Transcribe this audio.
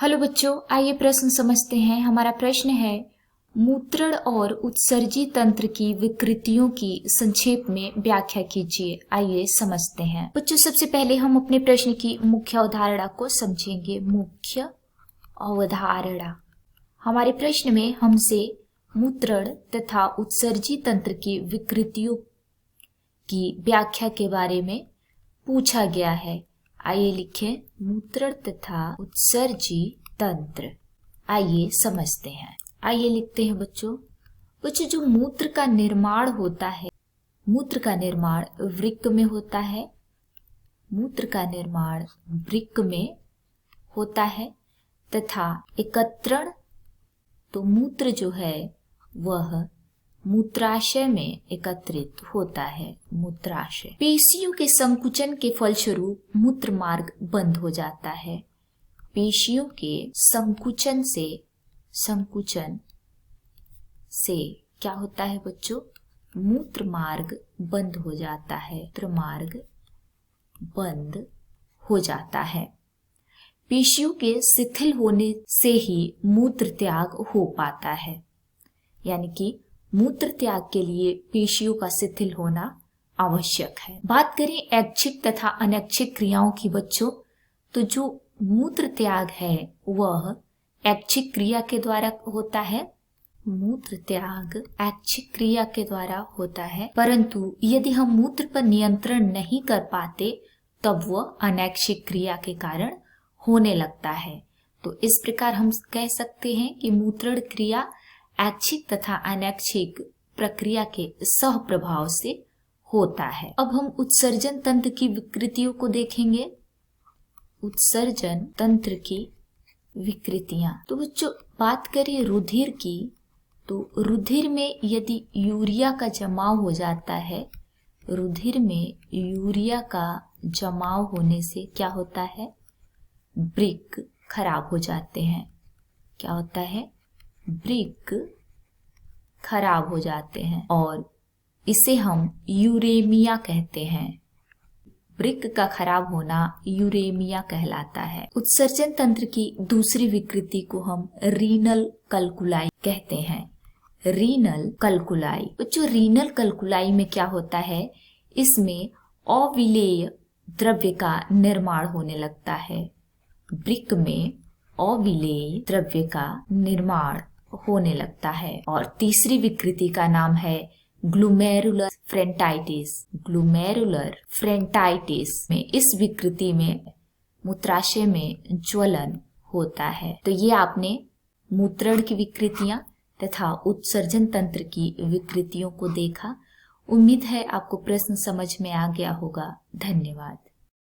Hello बच्चों, आइए प्रश्न समझते हैं। हमारा प्रश्न है मूत्रण और उत्सर्जी तंत्र की विकृतियों की संक्षेप में व्याख्या कीजिए। आइए समझते हैं। बच्चों, सबसे पहले हम अपने प्रश्न की मुख्य अवधारणा को समझेंगे। मुख्य अवधारणा, हमारे प्रश्न में हमसे मूत्रण तथा उत्सर्जी तंत्र की विकृतियों की व्याख्या के बारे में पूछा गया है। आइए लिखें मूत्रण तथा उत्सर्जी तंत्र। आइए समझते हैं। आइए लिखते हैं बच्चों। जो मूत्र का निर्माण होता है, मूत्र का निर्माण वृक्क में होता है। मूत्र का निर्माण वृक्क में होता है तथा एकत्रण, तो मूत्र जो है वह मूत्राशय में एकत्रित होता है। मूत्राशय, पेशियों के संकुचन के फलस्वरूप मूत्र मार्ग बंद हो जाता है। पेशियों के संकुचन से क्या होता है बच्चों? मूत्र मार्ग बंद हो जाता है। मूत्र मार्ग बंद हो जाता है। पेशियों के शिथिल होने से ही मूत्र त्याग हो पाता है। यानी कि मूत्र त्याग के लिए पेशियों का शिथिल होना आवश्यक है। बात करें ऐच्छिक तथा अनैच्छिक क्रियाओं की बच्चों, तो जो मूत्र त्याग है वह ऐच्छिक क्रिया के द्वारा होता है। मूत्र त्याग ऐच्छिक क्रिया के द्वारा होता है, परंतु यदि हम मूत्र पर नियंत्रण नहीं कर पाते तब वह अनैच्छिक क्रिया के कारण होने लगता है। तो इस प्रकार हम कह सकते हैं कि मूत्रण क्रिया ऐच्छिक तथा अनैच्छिक प्रक्रिया के सह प्रभाव से होता है। अब हम उत्सर्जन तंत्र की विकृतियों को देखेंगे। उत्सर्जन तंत्र की विकृतियां, तो बच्चों बात करें रुधिर की, तो रुधिर में यदि यूरिया का जमाव हो जाता है, रुधिर में यूरिया का जमाव होने से क्या होता है? वृक्क खराब हो जाते हैं। क्या होता है? वृक्क खराब हो जाते हैं और इसे हम यूरेमिया कहते हैं। वृक्क का खराब होना यूरेमिया कहलाता है। उत्सर्जन तंत्र की दूसरी विकृति को हम रीनल कल्कुलाई कहते हैं। रीनल कल्कुलाई, जो रीनल कल्कुलाई में क्या होता है? इसमें अविलेय द्रव्य का निर्माण होने लगता है। वृक्क में अविलेय द्रव्य का निर्माण होने लगता है। और तीसरी विकृति का नाम है ग्लूमेरुलर फ्रेंटाइटिस। ग्लूमेरुलर फ्रेंटाइटिस में इस विकृति में मूत्राशय में ज्वलन होता है। तो ये आपने मूत्रण की विकृतियां तथा उत्सर्जन तंत्र की विकृतियों को देखा। उम्मीद है आपको प्रश्न समझ में आ गया होगा। धन्यवाद।